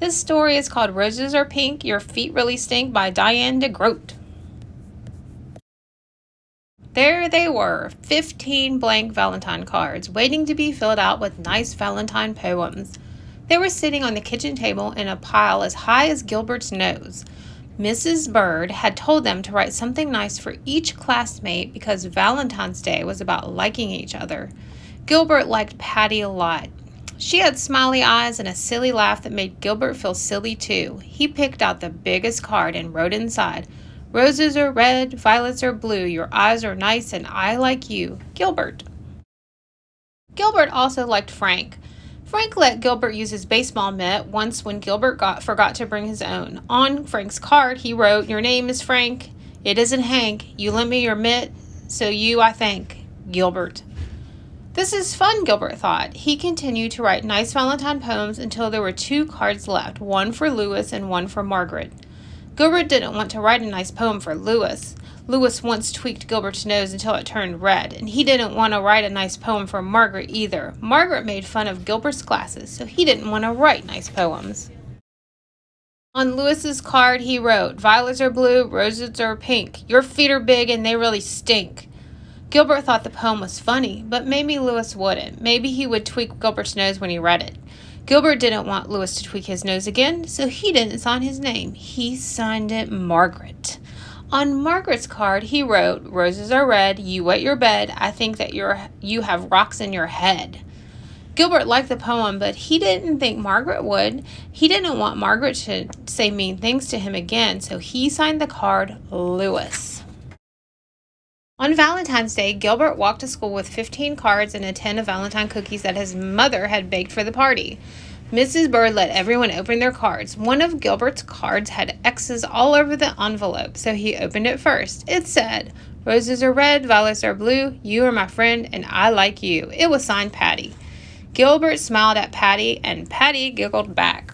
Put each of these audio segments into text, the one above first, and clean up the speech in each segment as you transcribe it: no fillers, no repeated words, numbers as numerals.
This story is called Roses Are Pink, Your Feet Really Stink by Diane DeGroat. There they were, 15 blank Valentine cards, waiting to be filled out with nice Valentine poems. They were sitting on the kitchen table in a pile as high as Gilbert's nose. Mrs. Bird had told them to write something nice for each classmate because Valentine's Day was about liking each other. Gilbert liked Patty a lot. She had smiley eyes and a silly laugh that made Gilbert feel silly too. He picked out the biggest card and wrote inside, "Roses are red, violets are blue, your eyes are nice, and I like you, Gilbert." Gilbert also liked Frank. Frank let Gilbert use his baseball mitt once when Gilbert forgot to bring his own. On Frank's card, he wrote, "Your name is Frank. It isn't Hank. You lent me your mitt, so you I thank, Gilbert." This is fun, Gilbert thought. He continued to write nice Valentine poems until there were 2 cards left, one for Louis and one for Margaret. Gilbert didn't want to write a nice poem for Louis. Louis once tweaked Gilbert's nose until it turned red, and he didn't want to write a nice poem for Margaret either. Margaret made fun of Gilbert's glasses, so he didn't want to write nice poems. On Louis's card, he wrote, "Violets are blue, roses are pink. Your feet are big and they really stink." Gilbert thought the poem was funny, but maybe Louis wouldn't. Maybe he would tweak Gilbert's nose when he read it. Gilbert didn't want Louis to tweak his nose again, so he didn't sign his name. He signed it Margaret. On Margaret's card, he wrote, "Roses are red, you wet your bed, I think that you have rocks in your head." Gilbert liked the poem, but he didn't think Margaret would. He didn't want Margaret to say mean things to him again, so he signed the card Louis. On Valentine's Day, Gilbert walked to school with 15 cards and a tin of Valentine cookies that his mother had baked for the party. Mrs. Bird let everyone open their cards. One of Gilbert's cards had X's all over the envelope, so he opened it first. It said, "Roses are red, violets are blue, you are my friend, and I like you." It was signed Patty. Gilbert smiled at Patty, and Patty giggled back.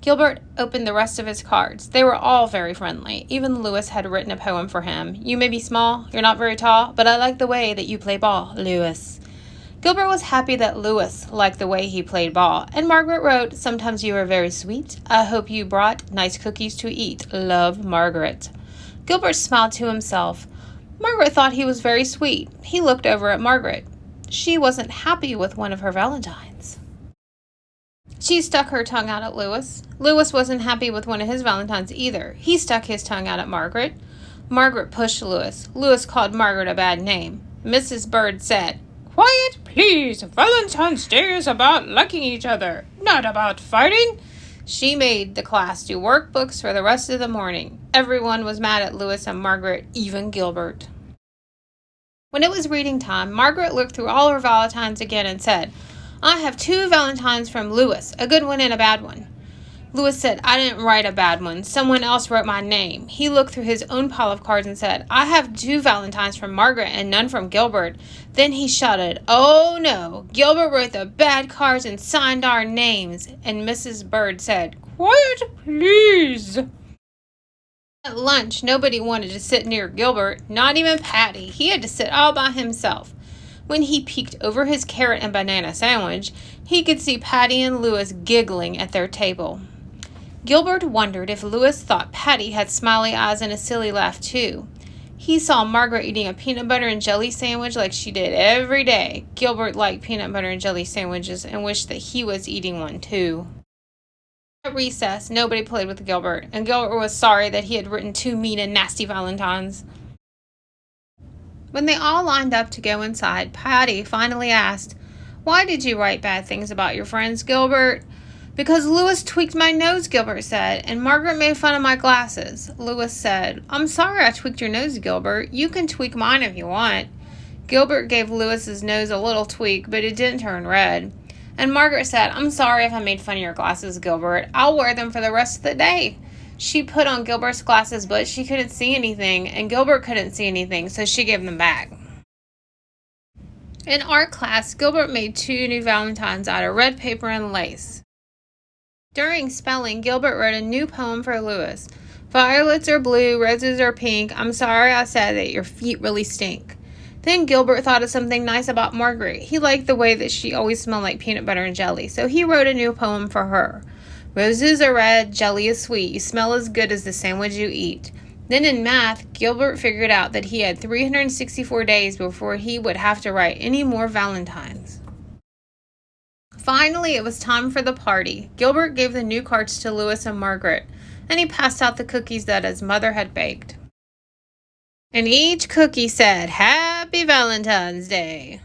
Gilbert opened the rest of his cards. They were all very friendly. Even Louis had written a poem for him. "You may be small, you're not very tall, but I like the way that you play ball, Louis." Gilbert was happy that Louis liked the way he played ball, and Margaret wrote, "Sometimes you are very sweet. I hope you brought nice cookies to eat. Love, Margaret." Gilbert smiled to himself. Margaret thought he was very sweet. He looked over at Margaret. She wasn't happy with one of her Valentines. She stuck her tongue out at Louis. Louis wasn't happy with one of his Valentines either. He stuck his tongue out at Margaret. Margaret pushed Louis. Louis called Margaret a bad name. Mrs. Bird said, "Quiet, please. Valentine's Day is about liking each other, not about fighting." She made the class do workbooks for the rest of the morning. Everyone was mad at Louis and Margaret, even Gilbert. When it was reading time, Margaret looked through all her Valentines again and said, "I have 2 Valentines from Louis, a good one and a bad one." Louis said, "I didn't write a bad one. Someone else wrote my name." He looked through his own pile of cards and said, "I have 2 Valentines from Margaret and none from Gilbert." Then he shouted, "Oh no, Gilbert wrote the bad cards and signed our names." And Mrs. Bird said, "Quiet, please." At lunch, nobody wanted to sit near Gilbert, not even Patty. He had to sit all by himself. When he peeked over his carrot and banana sandwich, he could see Patty and Louis giggling at their table. Gilbert wondered if Louis thought Patty had smiley eyes and a silly laugh too. He saw Margaret eating a peanut butter and jelly sandwich like she did every day. Gilbert liked peanut butter and jelly sandwiches and wished that he was eating one too. At recess, nobody played with Gilbert, and Gilbert was sorry that he had written 2 mean and nasty Valentines. When they all lined up to go inside, Patty finally asked, "Why did you write bad things about your friends, Gilbert?" "Because Louis tweaked my nose," Gilbert said, "and Margaret made fun of my glasses." Louis said, "I'm sorry I tweaked your nose, Gilbert. You can tweak mine if you want." Gilbert gave Louis's nose a little tweak, but it didn't turn red. And Margaret said, "I'm sorry if I made fun of your glasses, Gilbert. I'll wear them for the rest of the day." She put on Gilbert's glasses, but she couldn't see anything, and Gilbert couldn't see anything, so she gave them back. In art class, Gilbert made 2 new Valentines out of red paper and lace. During spelling, Gilbert wrote a new poem for Louis. "Violets are blue, roses are pink. I'm sorry I said that your feet really stink." Then Gilbert thought of something nice about Margaret. He liked the way that she always smelled like peanut butter and jelly, so he wrote a new poem for her. Roses are red, jelly is sweet, you smell as good as the sandwich you eat. Then in math, Gilbert figured out that he had 364 days before he would have to write any more Valentines. Finally, it was time for the party. Gilbert gave the new cards to Louis and Margaret, and he passed out the cookies that his mother had baked. And each cookie said, "Happy Valentine's Day."